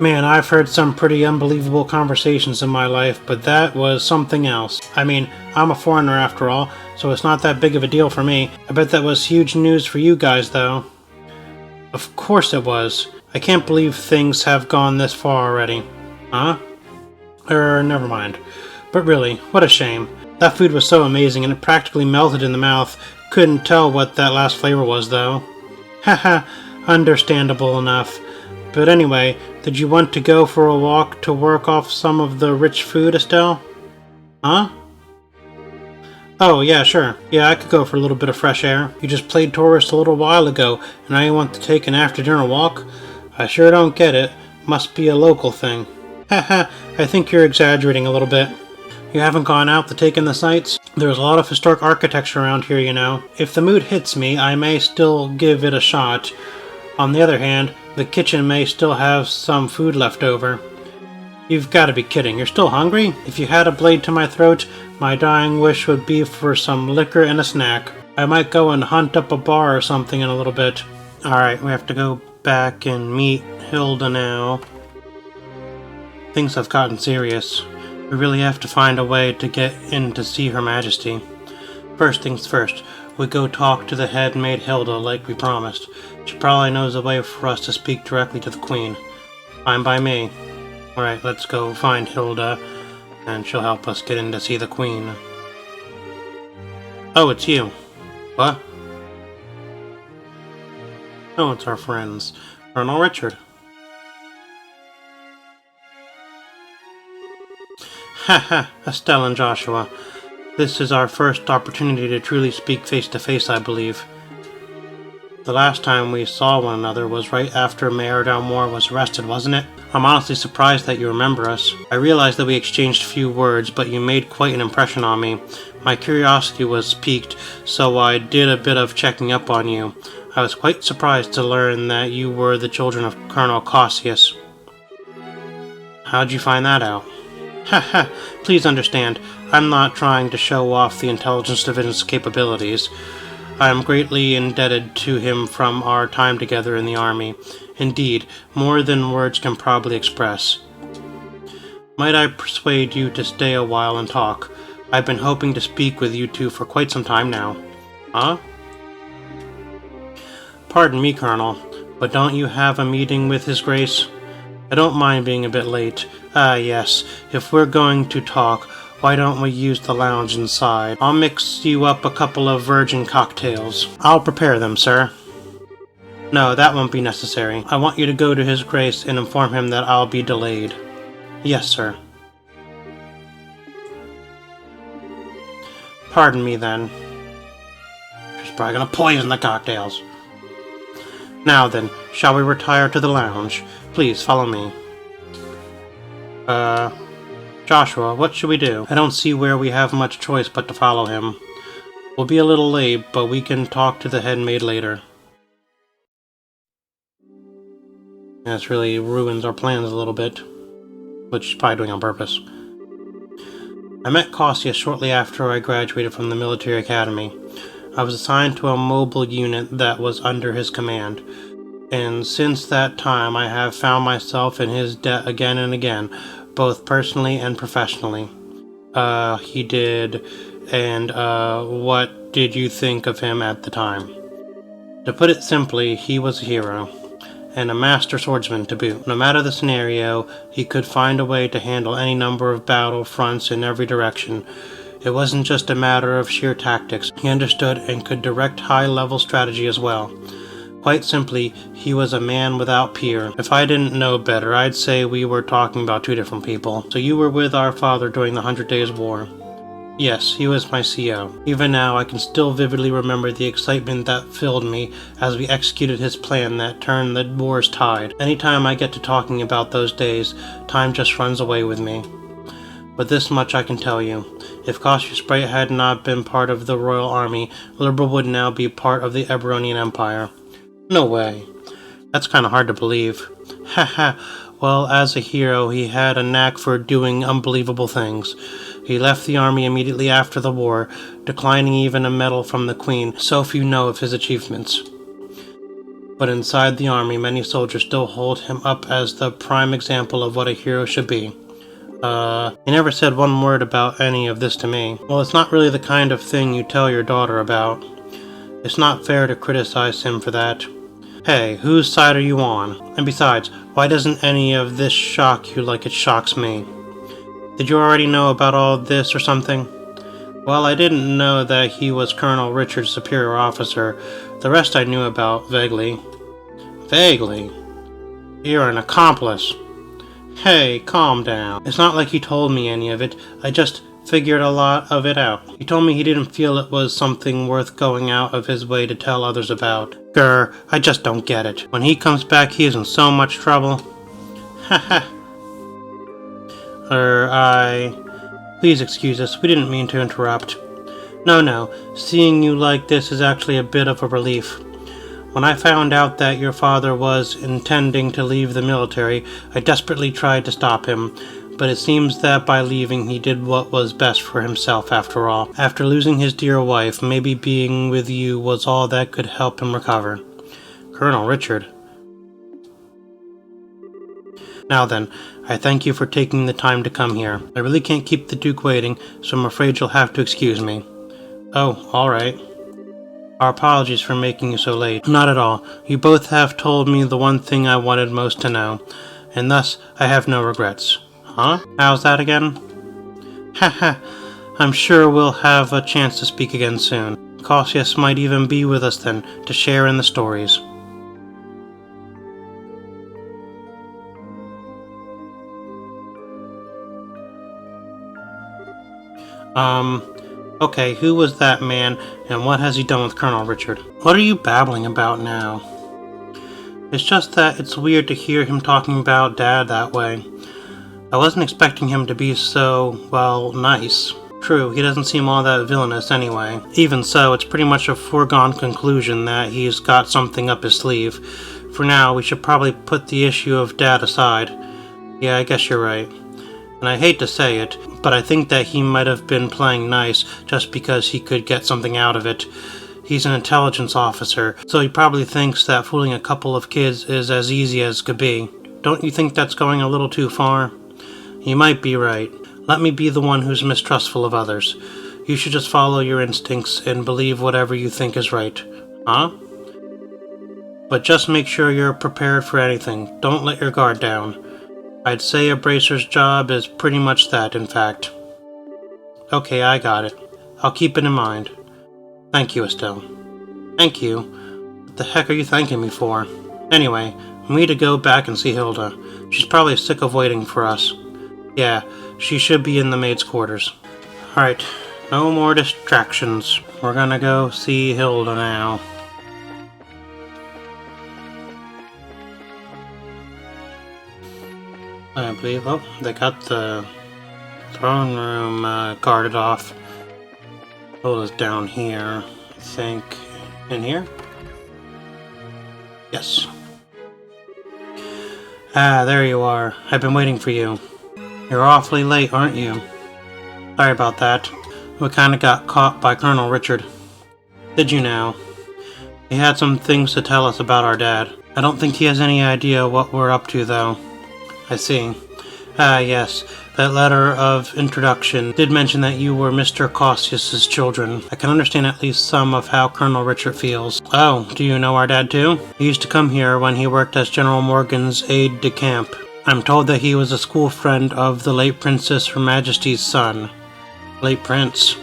Man, I've heard some pretty unbelievable conversations in my life, but that was something else. I mean, I'm a foreigner after all, so it's not that big of a deal for me. I bet that was huge news for you guys, though. Of course it was. I can't believe things have gone this far already. Huh? Never mind. But really, what a shame. That food was so amazing and it practically melted in the mouth. Couldn't tell what that last flavor was, though. Haha, understandable enough. But anyway, did you want to go for a walk to work off some of the rich food, Estelle? Huh? Oh, yeah, sure. Yeah, I could go for a little bit of fresh air. You just played tourist a little while ago, and now you want to take an after-dinner walk? I sure don't get it. Must be a local thing. Haha, I think you're exaggerating a little bit. You haven't gone out to take in the sights? There's a lot of historic architecture around here, you know. If the mood hits me, I may still give it a shot. On the other hand, the kitchen may still have some food left over. You've got to be kidding. You're still hungry? If you had a blade to my throat, my dying wish would be for some liquor and a snack. I might go and hunt up a bar or something in a little bit. Alright, we have to go back and meet Hilda now. Things have gotten serious. We really have to find a way to get in to see Her Majesty. First things first, we go talk to the head maid Hilda like we promised. She probably knows a way for us to speak directly to the Queen. Fine by me. Alright, let's go find Hilda, and she'll help us get in to see the Queen. Oh, it's you. What? Oh, it's our friends. Colonel Richard. Haha, Estelle and Joshua. This is our first opportunity to truly speak face to face, I believe. The last time we saw one another was right after Mayor Dalmore was arrested, wasn't it? I'm honestly surprised that you remember us. I realized that we exchanged few words, but you made quite an impression on me. My curiosity was piqued, so I did a bit of checking up on you. I was quite surprised to learn that you were the children of Colonel Cassius. How'd you find that out? Haha, please understand, I'm not trying to show off the Intelligence Division's capabilities. I am greatly indebted to him from our time together in the Army. Indeed, more than words can probably express. Might I persuade you to stay a while and talk? I've been hoping to speak with you two for quite some time now. Huh? Pardon me, Colonel, but don't you have a meeting with His Grace? I don't mind being a bit late. Ah, yes, if we're going to talk, why don't we use the lounge inside? I'll mix you up a couple of virgin cocktails. I'll prepare them, sir. No, that won't be necessary. I want you to go to His Grace and inform him that I'll be delayed. Yes, sir. Pardon me, then. She's probably gonna poison the cocktails. Now then, shall we retire to the lounge? Please, follow me. Joshua, what should we do? I don't see where we have much choice but to follow him. We'll be a little late, but we can talk to the head maid later. This really ruins our plans a little bit, which she's probably doing on purpose. I met Cassius shortly after I graduated from the military academy. I was assigned to a mobile unit that was under his command, and since that time I have found myself in his debt again and again, both personally and professionally. He did, and what did you think of him at the time? To put it simply, he was a hero, and a master swordsman to boot. No matter the scenario, he could find a way to handle any number of battle fronts in every direction. It wasn't just a matter of sheer tactics. He understood and could direct high-level strategy as well. Quite simply, he was a man without peer. If I didn't know better, I'd say we were talking about two different people. So you were with our father during the 100 Days War. Yes, he was my CO. Even now, I can still vividly remember the excitement that filled me as we executed his plan that turned the war's tide. Anytime I get to talking about those days, time just runs away with me. But this much I can tell you. If Cassius Bright had not been part of the Royal Army, Liberal would now be part of the Eberonian Empire. No way. That's kind of hard to believe. Haha, well, as a hero, he had a knack for doing unbelievable things. He left the army immediately after the war, declining even a medal from the Queen, so few know of his achievements. but inside the army, many soldiers still hold him up as the prime example of what a hero should be. He never said one word about any of this to me. Well, it's not really the kind of thing you tell your daughter about. It's not fair to criticize him for that. Hey, whose side are you on? And besides, why doesn't any of this shock you like it shocks me? Did you already know about all this or something? Well, I didn't know that he was Colonel Richard's superior officer. The rest I knew about vaguely. Vaguely? You're an accomplice. Hey, calm down. It's not like he told me any of it. I just figured a lot of it out. He told me he didn't feel it was something worth going out of his way to tell others about. Grr, I just don't get it. When he comes back, he is in so much trouble. Haha. Please excuse us, we didn't mean to interrupt. No, seeing you like this is actually a bit of a relief. When I found out that your father was intending to leave the military, I desperately tried to stop him, but it seems that by leaving he did what was best for himself after all. After losing his dear wife, maybe being with you was all that could help him recover. Colonel Richard. Now then, I thank you for taking the time to come here. I really can't keep the Duke waiting, so I'm afraid you'll have to excuse me. Oh, alright. Our apologies for making you so late. Not at all. You both have told me the one thing I wanted most to know, and thus I have no regrets. Huh? How's that again? Haha, I'm sure we'll have a chance to speak again soon. Cassius might even be with us then, to share in the stories. Okay, who was that man, and what has he done with Colonel Richard? What are you babbling about now? It's just that it's weird to hear him talking about Dad that way. I wasn't expecting him to be so, well, nice. True, he doesn't seem all that villainous anyway. Even so, it's pretty much a foregone conclusion that he's got something up his sleeve. For now, we should probably put the issue of Dad aside. Yeah, I guess you're right. And I hate to say it, but I think that he might have been playing nice just because he could get something out of it. He's an intelligence officer, so he probably thinks that fooling a couple of kids is as easy as could be. Don't you think that's going a little too far? You might be right. Let me be the one who's mistrustful of others. You should just follow your instincts and believe whatever you think is right. Huh? But just make sure you're prepared for anything. Don't let your guard down. I'd say a bracer's job is pretty much that, in fact. Okay, I got it. I'll keep it in mind. Thank you, Estelle. Thank you? What the heck are you thanking me for? Anyway, we need to go back and see Hilda. She's probably sick of waiting for us. Yeah, she should be in the maid's quarters. Alright, no more distractions. We're gonna go see Hilda now. I believe, they got the throne room guarded off. Hilda's down here, I think. In here? Yes. Ah, there you are. I've been waiting for you. You're awfully late, aren't you? Sorry about that. We kinda got caught by Colonel Richard. Did you now? He had some things to tell us about our dad. I don't think he has any idea what we're up to, though. I see. Ah, yes. That letter of introduction did mention that you were Mr. Cassius's children. I can understand at least some of how Colonel Richard feels. Oh, do you know our dad too? He used to come here when he worked as General Morgan's aide-de-camp. I'm told that he was a school friend of the late Princess Her Majesty's son. Late Prince.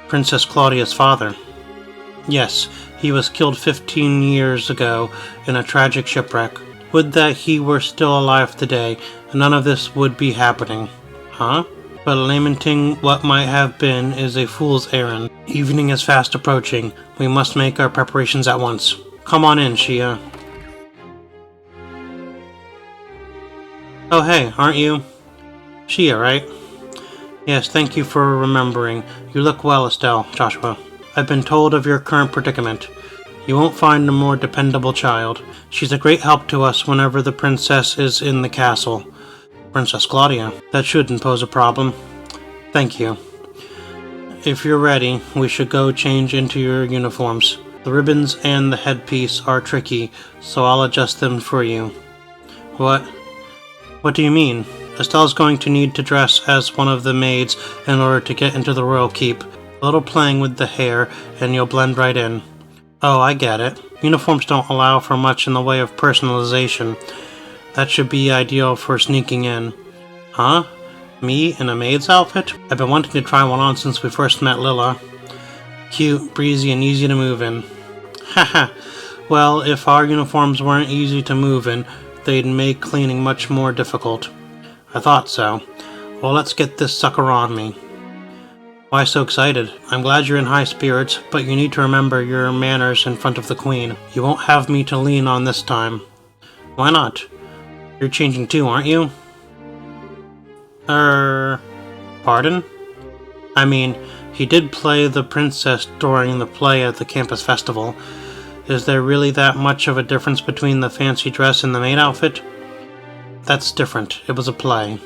Princess Claudia's father. Yes, he was killed 15 years ago in a tragic shipwreck. Would that he were still alive today, and none of this would be happening. Huh? But lamenting what might have been is a fool's errand. Evening is fast approaching. We must make our preparations at once. Come on in, Shia. Oh hey, aren't you? Shia, right? Yes, thank you for remembering. You look well, Estelle, Joshua. I've been told of your current predicament. You won't find a more dependable child. She's a great help to us whenever the princess is in the castle. Princess Claudia. That shouldn't pose a problem. Thank you. If you're ready, we should go change into your uniforms. The ribbons and the headpiece are tricky, so I'll adjust them for you. What? What do you mean? Estelle's going to need to dress as one of the maids in order to get into the royal keep. A little playing with the hair, and you'll blend right in. Oh, I get it. Uniforms don't allow for much in the way of personalization. That should be ideal for sneaking in. Huh? Me in a maid's outfit? I've been wanting to try one on since we first met Lilla. Cute, breezy, and easy to move in. Haha. Well, if our uniforms weren't easy to move in, they'd make cleaning much more difficult. I thought so. Well, let's get this sucker on me. Why so excited? I'm glad you're in high spirits, but you need to remember your manners in front of the Queen. You won't have me to lean on this time. Why not? You're changing too, aren't you? Pardon? I mean, he did play the princess during the play at the campus festival. Is there really that much of a difference between the fancy dress and the maid outfit? That's different. It was a play.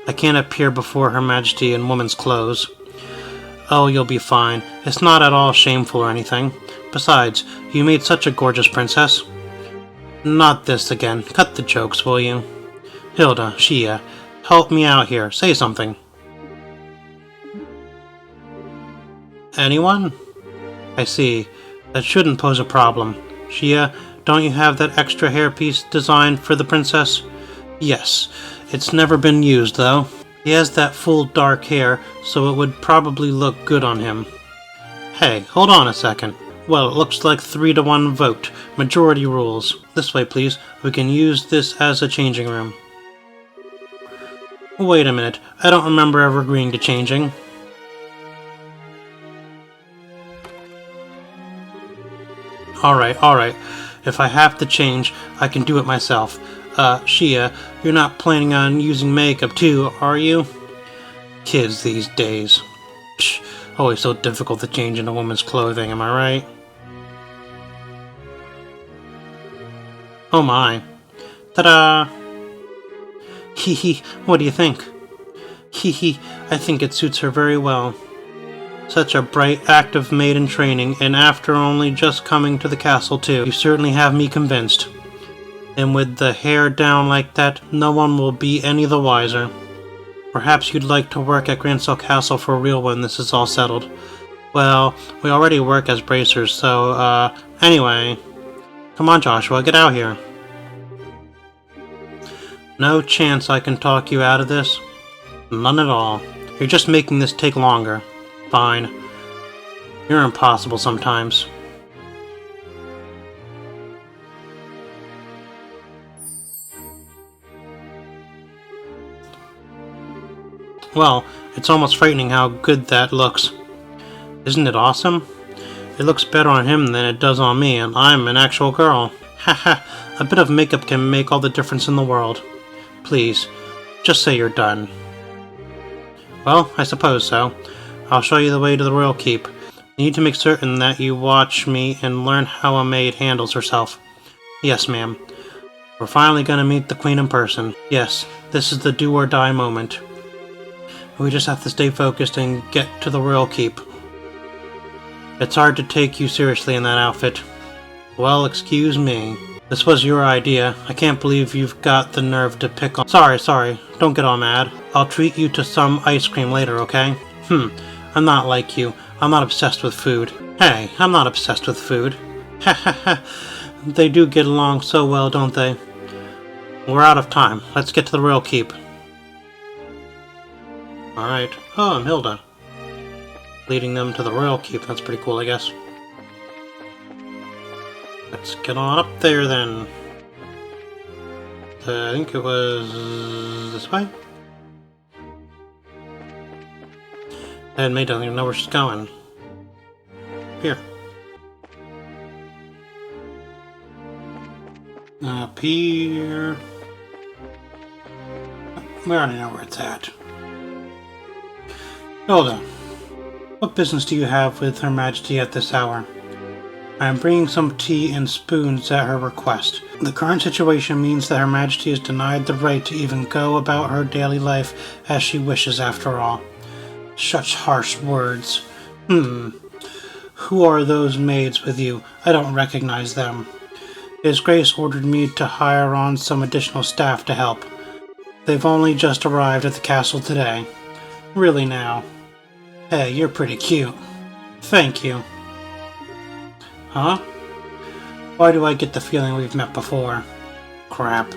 I can't appear before Her Majesty in woman's clothes. Oh, you'll be fine. It's not at all shameful or anything. Besides, you made such a gorgeous princess. Not this again. Cut the jokes, will you? Hilda, Shia, help me out here. Say something. Anyone? I see. That shouldn't pose a problem. Shia, don't you have that extra hairpiece designed for the princess? Yes. It's never been used, though. He has that full dark hair, so it would probably look good on him. Hey, hold on a second. Well, it looks like 3-to-1 vote. Majority rules. This way, please. We can use this as a changing room. Wait a minute. I don't remember ever agreeing to changing. Alright. If I have to change, I can do it myself. Shia, you're not planning on using makeup too, are you? Kids these days. Psh, always so difficult to change into woman's clothing, am I right? Oh my. Ta-da! Hee, what do you think? Hee, I think it suits her very well. Such a bright, active maid in training, and after only just coming to the castle too. You certainly have me convinced. And with the hair down like that, no one will be any the wiser. Perhaps you'd like to work at Grancel Castle for real when this is all settled. Well, we already work as bracers, so, anyway. Come on, Joshua, get out here. No chance I can talk you out of this? None at all. You're just making this take longer. Fine. You're impossible sometimes. Well, it's almost frightening how good that looks. Isn't it awesome? It looks better on him than it does on me, and I'm an actual girl. Haha, a bit of makeup can make all the difference in the world. Please, just say you're done. Well, I suppose so. I'll show you the way to the royal keep. You need to make certain that you watch me and learn how a maid handles herself. Yes, ma'am. We're finally gonna meet the Queen in person. Yes, this is the do-or-die moment. We just have to stay focused and get to the royal keep. It's hard to take you seriously in that outfit. Well, excuse me. This was your idea. I can't believe you've got the nerve to pick on— Sorry. Don't get all mad. I'll treat you to some ice cream later, okay? I'm not like you. I'm not obsessed with food. Hey, I'm not obsessed with food. Ha ha ha. They do get along so well, don't they? We're out of time. Let's get to the royal keep. Alright. Oh, I'm Hilda. Leading them to the royal keep. That's pretty cool, I guess. Let's get on up there, then. I think it was this way? And May doesn't even know where she's going. Here. Up here. We already know where it's at. Hilda, what business do you have with Her Majesty at this hour? I am bringing some tea and spoons at her request. The current situation means that Her Majesty is denied the right to even go about her daily life as she wishes after all. Such harsh words. Who are those maids with you? I don't recognize them. His Grace ordered me to hire on some additional staff to help. They've only just arrived at the castle today. Really now. Hey, you're pretty cute. Thank you. Huh? Why do I get the feeling we've met before? Crap.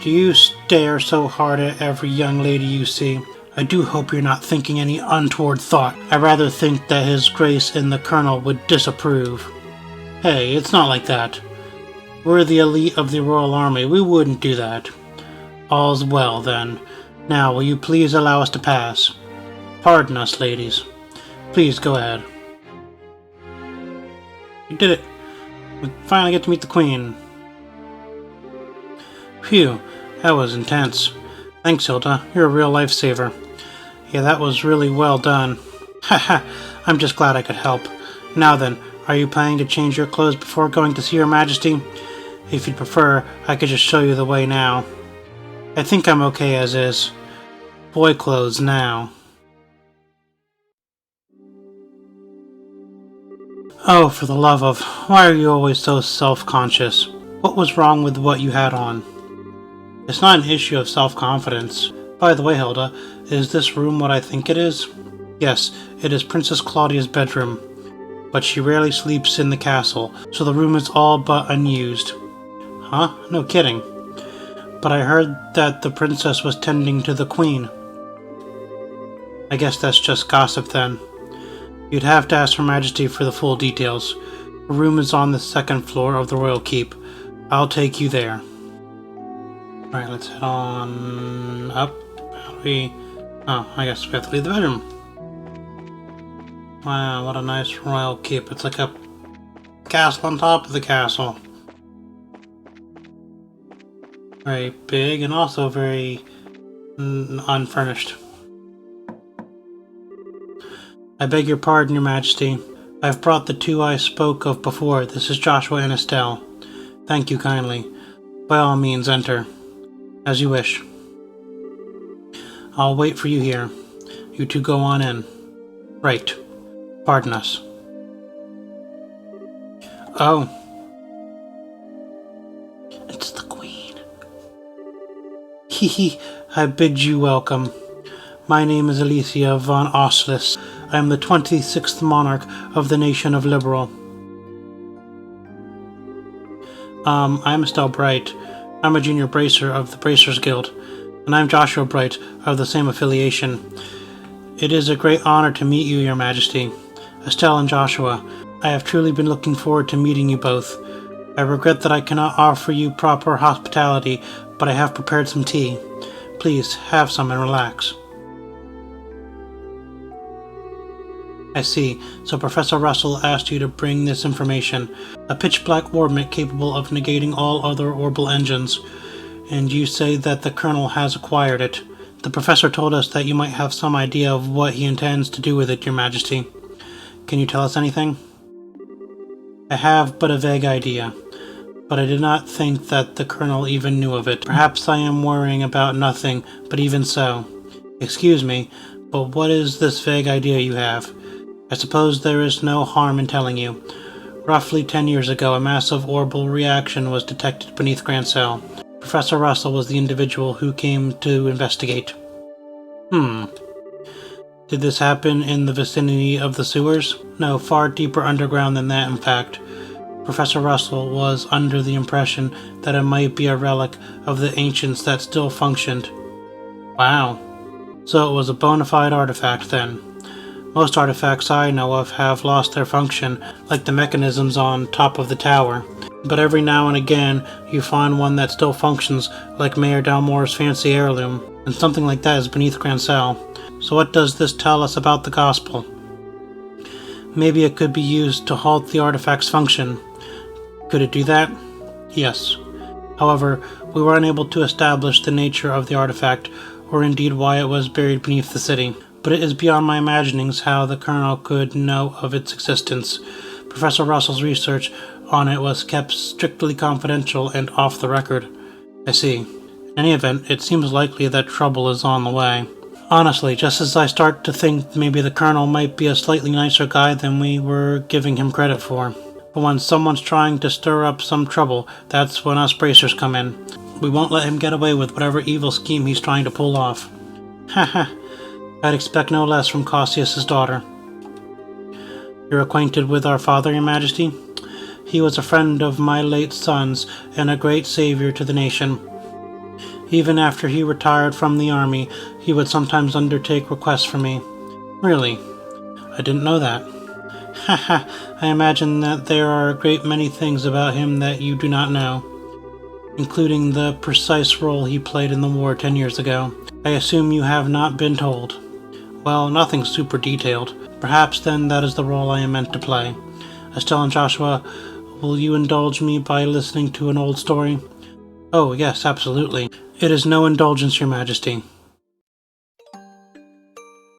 Do you stare so hard at every young lady you see? I do hope you're not thinking any untoward thought. I rather think that His Grace and the Colonel would disapprove. Hey, it's not like that. We're the elite of the Royal Army. We wouldn't do that. All's well, then. Now, will you please allow us to pass? Pardon us, ladies. Please go ahead. You did it. We finally get to meet the Queen. Phew, that was intense. Thanks, Hilda. You're a real lifesaver. Yeah, that was really well done. Haha, I'm just glad I could help. Now then, are you planning to change your clothes before going to see Her Majesty? If you'd prefer, I could just show you the way now. I think I'm okay as is. Boy clothes now. Oh, for the love of, why are you always so self-conscious? What was wrong with what you had on? It's not an issue of self-confidence. By the way, Hilda, is this room what I think it is? Yes, it is Princess Claudia's bedroom, but she rarely sleeps in the castle, so the room is all but unused. Huh? No kidding. But I heard that the princess was tending to the Queen. I guess that's just gossip then. You'd have to ask Her Majesty for the full details. Her room is on the second floor of the Royal Keep. I'll take you there. Alright, let's head on up. How do we... Oh, I guess we have to leave the bedroom. Wow, what a nice Royal Keep. It's like a castle on top of the castle. Very big and also very unfurnished. I beg your pardon, Your Majesty. I've brought the two I spoke of before. This is Joshua and Estelle. Thank you kindly. By all means, enter. As you wish. I'll wait for you here. You two go on in. Right. Pardon us. Oh. It's the Queen. Hee, I bid you welcome. My name is Alicia von Oslis. I am the 26th monarch of the nation of Liberal. I'm Estelle Bright. I'm a junior bracer of the Bracers Guild, and I'm Joshua Bright of the same affiliation. It is a great honor to meet you, Your Majesty. Estelle and Joshua, I have truly been looking forward to meeting you both. I regret that I cannot offer you proper hospitality, but I have prepared some tea. Please, have some and relax. I see. So Professor Russell asked you to bring this information. A pitch-black orbment capable of negating all other orbital engines. And you say that the Colonel has acquired it. The Professor told us that you might have some idea of what he intends to do with it, Your Majesty. Can you tell us anything? I have but a vague idea. But I did not think that the Colonel even knew of it. Perhaps I am worrying about nothing, but even so. Excuse me, but what is this vague idea you have? I suppose there is no harm in telling you. Roughly 10 years ago, a massive orbital reaction was detected beneath Grand Cell. Professor Russell was the individual who came to investigate. Did this happen in the vicinity of the sewers? No, far deeper underground than that, in fact. Professor Russell was under the impression that it might be a relic of the ancients that still functioned. Wow. So it was a bona fide artifact then. Most artifacts I know of have lost their function, like the mechanisms on top of the tower. But every now and again, you find one that still functions, like Mayor Dalmore's fancy heirloom, and something like that is beneath Grand Cell. So what does this tell us about the Gospel? Maybe it could be used to halt the artifact's function. Could it do that? Yes. However, we were unable to establish the nature of the artifact, or indeed why it was buried beneath the city. But it is beyond my imaginings how the Colonel could know of its existence. Professor Russell's research on it was kept strictly confidential and off the record. I see. In any event, it seems likely that trouble is on the way. Honestly, just as I start to think maybe the Colonel might be a slightly nicer guy than we were giving him credit for. But when someone's trying to stir up some trouble, that's when us bracers come in. We won't let him get away with whatever evil scheme he's trying to pull off. Haha, I'd expect no less from Cassius's daughter. You're acquainted with our father, Your Majesty? He was a friend of my late son's and a great savior to the nation. Even after he retired from the army, he would sometimes undertake requests for me. Really? I didn't know that. Haha, I imagine that there are a great many things about him that you do not know, including the precise role he played in the war 10 years ago. I assume you have not been told. Well, nothing super detailed. Perhaps then that is the role I am meant to play. Estelle and Joshua, will you indulge me by listening to an old story? Oh, yes, absolutely. It is no indulgence, Your Majesty.